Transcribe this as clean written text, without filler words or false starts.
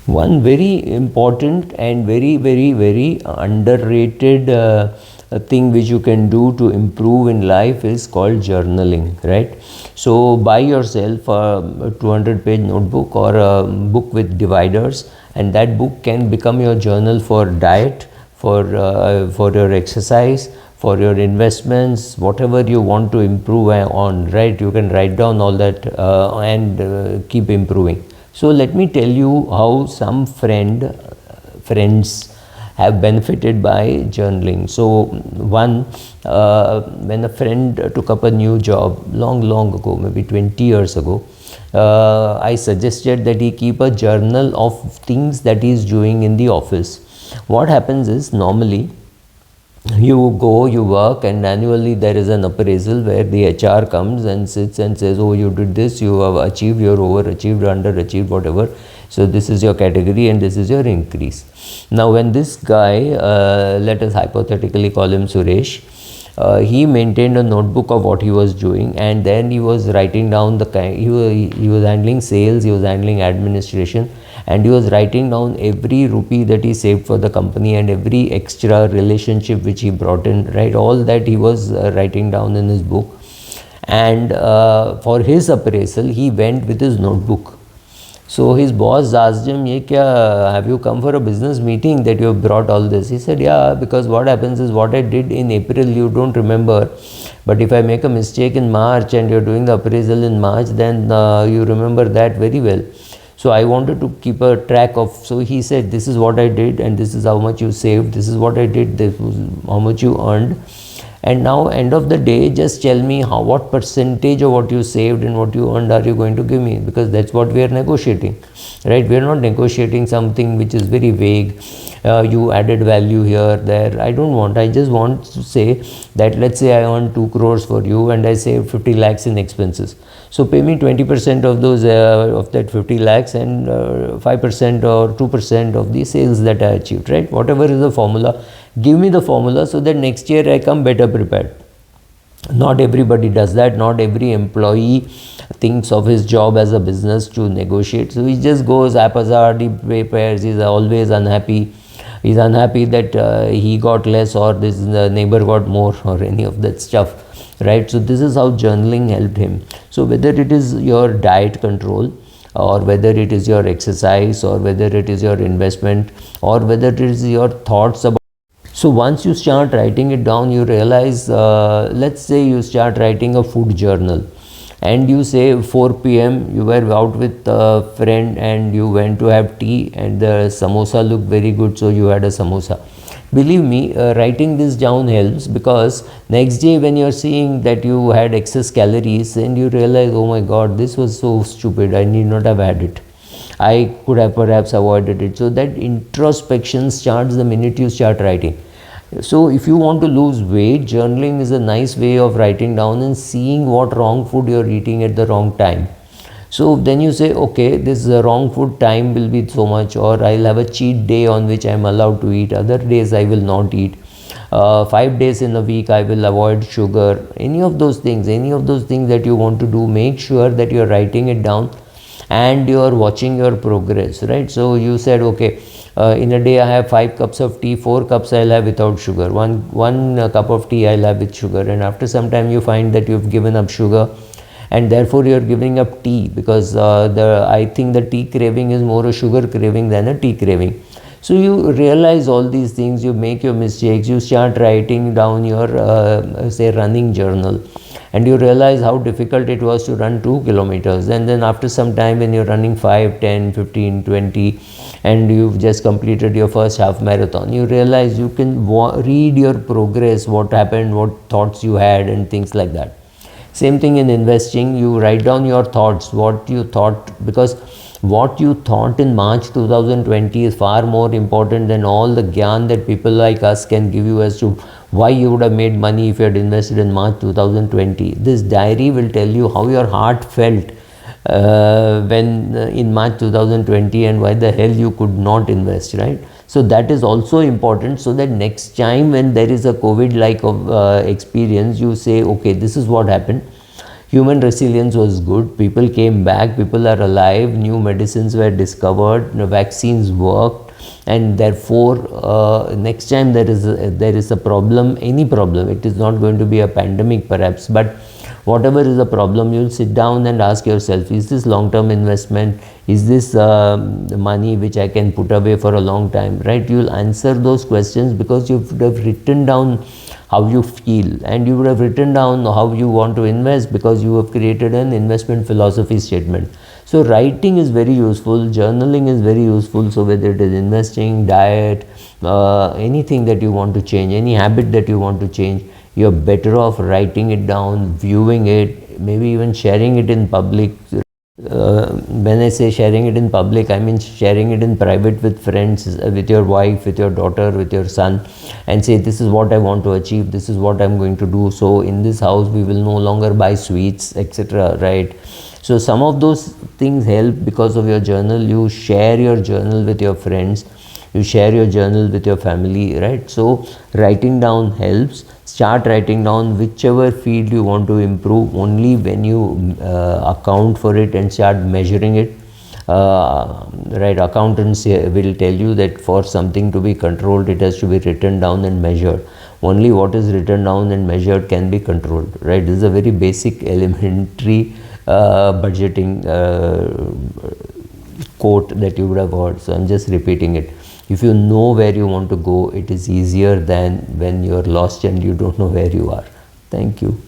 One very important and very underrated thing which you can do to improve in life is called journaling, right? So buy yourself a 200-page notebook or a book with dividers, and that book can become your journal for diet, for your exercise, for your investments, whatever you want to improve on, right? You can write down all that and keep improving. So let me tell you how some friends have benefited by journaling. So one, when a friend took up a new job long ago, maybe 20 years ago, I suggested that he keep a journal of things that he is doing in the office. What happens is, normally you go, you work, and annually there is an appraisal where the HR comes and sits and says, oh, you did this, you have achieved, you are overachieved, underachieved, whatever. So this is your category and this is your increase. Now when this guy, let us hypothetically call him Suresh, he maintained a notebook of what he was doing, and then he was writing down the kind, he was handling sales, he was handling administration, and he was writing down every rupee that he saved for the company and every extra relationship which he brought in, right? All that he was writing down in his book. And for his appraisal, he went with his notebook. So his boss asked him, "Ye kya, have you come for a business meeting that you have brought all this?" He said, "Yeah, because what happens is what I did in April you don't remember, but if I make a mistake in March and you're doing the appraisal in March, then you remember that very well. So I wanted to keep a track of." So he said, "This is what I did and this is how much you saved, this is what I did, this was how much you earned, and now end of the day just tell me what percentage of what you saved and what you earned are you going to give me, because that's what we are negotiating, right? We are not negotiating something which is very vague. You added value here, there. I don't want. I just want to say that, let's say I earned 2 crores for you and I saved 50 lakhs in expenses. So pay me 20% of those of that 50 lakhs and 5% or 2% of the sales that I achieved, right? Whatever is the formula, give me the formula so that next year I come better prepared." Not everybody does that. Not every employee thinks of his job as a business to negotiate. So he just goes haphazard, he prepares, he's always unhappy. He's unhappy that he got less or this neighbor got more or any of that stuff, right? So this is how journaling helped him. So whether it is your diet control, or whether it is your exercise, or whether it is your investment, or whether it is your thoughts about. So once you start writing it down, you realize, let's say you start writing a food journal, and you say 4 p.m. you were out with a friend and you went to have tea and the samosa looked very good, so you had a samosa. Believe me, writing this down helps, because next day when you are seeing that you had excess calories and you realize, oh my god, this was so stupid, I need not have had it, I could have perhaps avoided it. So that introspection starts the minute you start writing. So if you want to lose weight, journaling is a nice way of writing down and seeing what wrong food you're eating at the wrong time. So then you say, okay, this wrong food time will be so much, or I'll have a cheat day on which I'm allowed to eat. Other days I will not eat. 5 days in a week I will avoid sugar. Any of those things that you want to do, make sure that you're writing it down and you're watching your progress, right? So you said, okay, in a day I have 5 cups of tea, 4 cups I'll have without sugar, one cup of tea I'll have with sugar, and after some time you find that you've given up sugar and therefore you're giving up tea, because I think the tea craving is more a sugar craving than a tea craving. So you realize all these things, you make your mistakes, you start writing down your say running journal, and you realize how difficult it was to run 2 kilometers, and then after some time when you're running 5, 10, 15, 20, and you've just completed your first half marathon, you realize you can read your progress, what happened, what thoughts you had, and things like that. Same thing in investing, you write down your thoughts, what you thought, because what you thought in March 2020 is far more important than all the gyan that people like us can give you as to why you would have made money if you had invested in March 2020. This diary will tell you how your heart felt when in March 2020 and why the hell you could not invest, right? So that is also important, so that next time when there is a COVID-like experience, you say, okay, this is what happened. Human resilience was good. People came back. People are alive. New medicines were discovered. Vaccines worked, and therefore, next time there is a problem, any problem, it is not going to be a pandemic perhaps, but whatever is the problem, you'll sit down and ask yourself, is this long-term investment? Is this money which I can put away for a long time, right? You'll answer those questions because you would have written down how you feel, and you would have written down how you want to invest because you have created an investment philosophy statement. So writing is very useful, journaling is very useful. So whether it is investing, diet, anything that you want to change, any habit that you want to change, you're better off writing it down, viewing it, maybe even sharing it in public. When I say sharing it in public, I mean sharing it in private with friends, with your wife, with your daughter, with your son, and say, this is what I want to achieve, this is what I'm going to do. So in this house we will no longer buy sweets, etc., right? So some of those things help because of your journal. You share your journal with your friends, you share your journal with your family, right? So writing down helps. Start writing down whichever field you want to improve. Only when you account for it and start measuring it, right? Accountants will tell you that for something to be controlled, it has to be written down and measured. Only what is written down and measured can be controlled, right? This is a very basic elementary budgeting quote that you would have heard. So I'm just repeating it. If you know where you want to go, it is easier than when you're lost and you don't know where you are. Thank you.